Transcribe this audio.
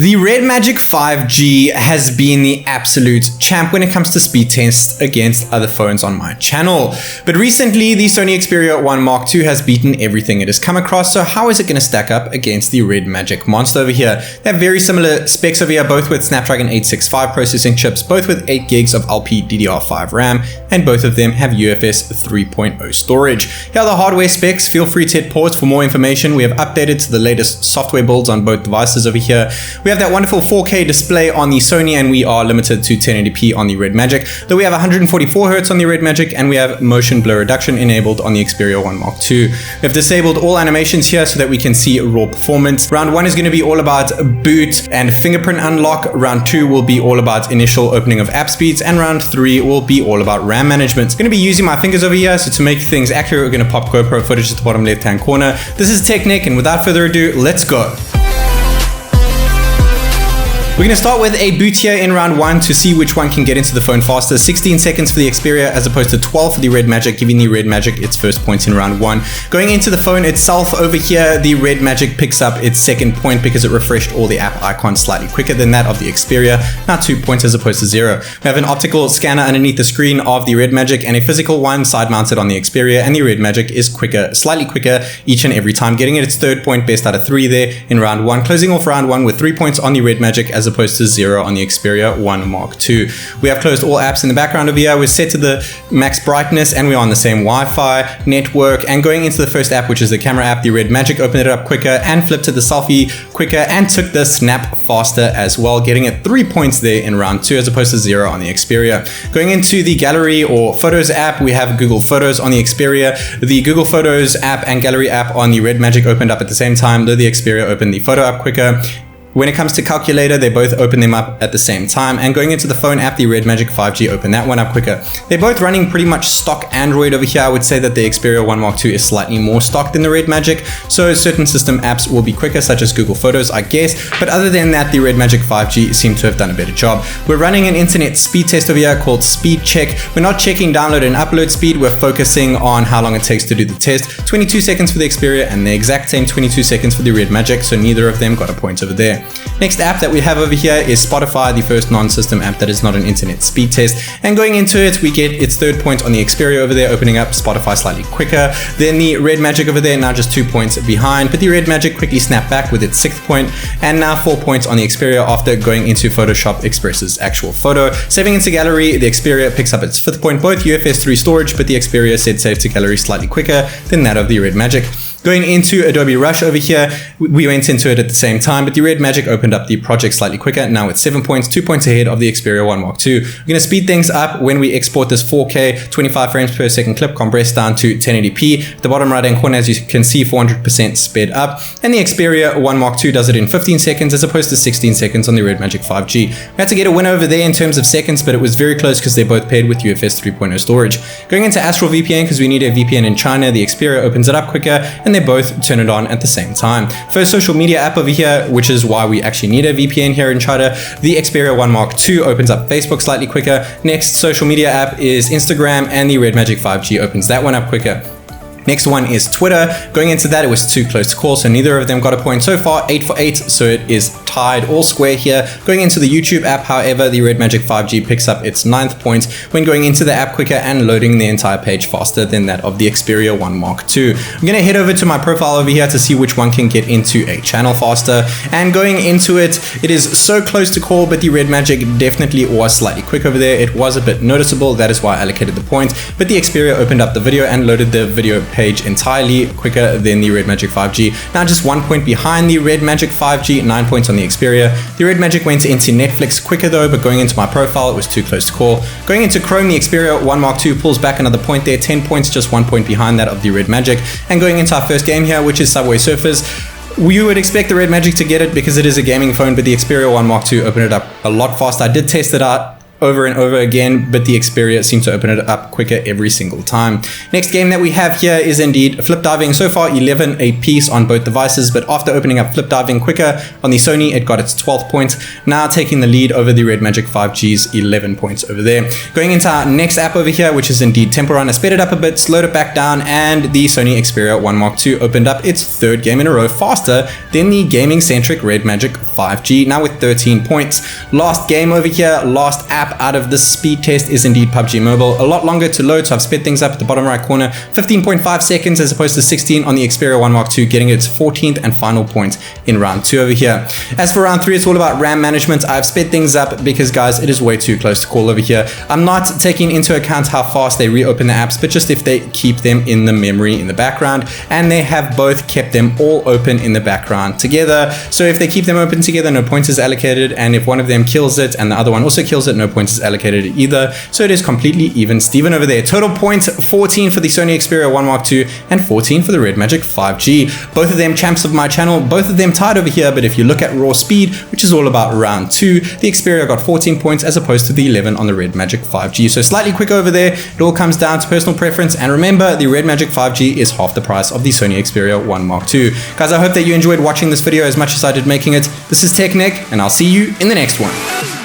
The RedMagic 5G has been the absolute champ when it comes to speed tests against other phones on my channel. But recently, the Sony Xperia 1 Mark II has beaten everything it has come across, so how is it going to stack up against the RedMagic monster over here? They have very similar specs over here, both with Snapdragon 865 processing chips, both with 8 gigs of LPDDR5 RAM, and both of them have UFS 3.0 storage. Here are the hardware specs. Feel free to hit pause for more information. We have updated to the latest software builds on both devices over here. We have that wonderful 4K display on the Sony, and we are limited to 1080p on the RedMagic, though we have 144Hz on the RedMagic, and we have motion blur reduction enabled on the Xperia 1 Mark II. We have disabled all animations here so that we can see raw performance. Round 1 is going to be all about boot and fingerprint unlock. Round 2 will be all about initial opening of app speeds, and round 3 will be all about RAM management. It's going to be using my fingers over here, so to make things accurate, we're going to pop GoPro footage at the bottom left hand corner. This is TechNick, and without further ado, let's go. We're going to start with a boot here in round 1 to see which one can get into the phone faster. 16 seconds for the Xperia as opposed to 12 for the RedMagic, giving the RedMagic its first points in round 1. Going into the phone itself over here, the RedMagic picks up its second point because it refreshed all the app icons slightly quicker than that of the Xperia. Now 2 points as opposed to 0. We have an optical scanner underneath the screen of the RedMagic and a physical one side mounted on the Xperia, and the RedMagic is quicker, slightly quicker each and every time, getting it its third point, best out of 3 there in round 1, closing off round 1 with 3 points on the RedMagic as opposed to 0 on the Xperia 1 Mark II. We have closed all apps in the background over here. We're set to the max brightness, and we're on the same Wi-Fi network. And going into the first app, which is the camera app, the RedMagic opened it up quicker and flipped to the selfie quicker and took the snap faster as well, getting it 3 points there in round 2 as opposed to 0 on the Xperia. Going into the gallery or photos app, we have Google Photos on the Xperia. The Google Photos app and gallery app on the RedMagic opened up at the same time, though the Xperia opened the photo app quicker. When it comes to calculator, they both open them up at the same time. And going into the phone app, the RedMagic 5G opened that one up quicker. They're both running pretty much stock Android over here. I would say that the Xperia 1 Mark II is slightly more stock than the RedMagic, so certain system apps will be quicker, such as Google Photos, I guess. But other than that, the RedMagic 5G seemed to have done a better job. We're running an internet speed test over here called Speed Check. We're not checking download and upload speed. We're focusing on how long it takes to do the test. 22 seconds for the Xperia and the exact same 22 seconds for the RedMagic, so neither of them got a point over there. Next app that we have over here is Spotify, the first non-system app that is not an internet speed test. And going into it, we get its third point on the Xperia over there, opening up Spotify slightly quicker than the RedMagic over there, now just 2 points behind. But the RedMagic quickly snapped back with its 6th point, and now 4 points on the Xperia after going into Photoshop Express's actual photo. Saving into gallery, the Xperia picks up its 5th point, both UFS 3 storage, but the Xperia said save to gallery slightly quicker than that of the RedMagic. Going into Adobe Rush over here, we went into it at the same time, but the RedMagic opened up the project slightly quicker. Now it's 7 points, 2 points ahead of the Xperia 1 Mark II. We're going to speed things up when we export this 4K 25 frames per second clip compressed down to 1080p. At the bottom right hand corner, as you can see, 400% sped up. And the Xperia 1 Mark II does it in 15 seconds as opposed to 16 seconds on the RedMagic 5G. We had to get a win over there in terms of seconds, but it was very close because they both paired with UFS 3.0 storage. Going into Astral VPN, because we need a VPN in China, the Xperia opens it up quicker, and they both turn it on at the same time. First social media app over here, which is why we actually need a VPN here in China, the Xperia 1 Mark II opens up Facebook slightly quicker. Next social media app is Instagram, and the RedMagic 5G opens that one up quicker. Next one is Twitter. Going into that, it was too close to call, so neither of them got a point. So far, 8 for 8, so it is tied all square here. Going into the YouTube app, however, the RedMagic 5G picks up its 9th point when going into the app quicker and loading the entire page faster than that of the Xperia 1 Mark II. I'm going to head over to my profile over here to see which one can get into a channel faster. And going into it, it is so close to call, but the RedMagic definitely was slightly quick over there. It was a bit noticeable, that is why I allocated the point. But the Xperia opened up the video and loaded the video page entirely quicker than the RedMagic 5G. Now just 1 point behind the RedMagic 5G, 9 points on the Xperia. The RedMagic went into Netflix quicker though, but going into my profile, it was too close to call. Going into Chrome, the Xperia 1 Mark II pulls back another point there, 10 points, just 1 point behind that of the RedMagic. And going into our first game here, which is Subway Surfers, we would expect the RedMagic to get it because it is a gaming phone, but the Xperia 1 Mark II opened it up a lot faster. I did test it out over and over again, but the Xperia seems to open it up quicker every single time. Next game that we have here is indeed flip diving. So far 11 apiece on both devices, but after opening up flip diving quicker on the Sony, it got its 12th point, now taking the lead over the RedMagic 5G's 11 points over there. Going into our next app over here, which is indeed Temple Run. I sped it up a bit, slowed it back down, and the Sony Xperia 1 Mark II opened up its third game in a row faster than the gaming-centric RedMagic 5G, now with 13 points. Last game over here, last app out of this speed test is indeed PUBG Mobile. A lot longer to load, so I've sped things up at the bottom right corner. 15.5 seconds as opposed to 16 on the Xperia 1 Mark II, getting its 14th and final point in round 2 over here. As for round 3, it's all about RAM management. I've sped things up because, guys, it is way too close to call over here. I'm not taking into account how fast they reopen the apps, but just if they keep them in the memory in the background, and they have both kept them all open in the background together. So if they keep them open together, no points is allocated, and if one of them kills it and the other one also kills it, no points is allocated either. So it is completely even Steven over there. Total points 14 for the Sony Xperia 1 Mark II and 14 for the RedMagic 5G. Both of them champs of my channel, both of them tied over here, but if you look at raw speed, which is all about round 2, the Xperia got 14 points as opposed to the 11 on the RedMagic 5G. So slightly quick over there. It all comes down to personal preference, and remember, the RedMagic 5G is half the price of the Sony Xperia 1 Mark II. Guys, I hope that you enjoyed watching this video as much as I did making it. This is TechNick, and I'll see you in the next one.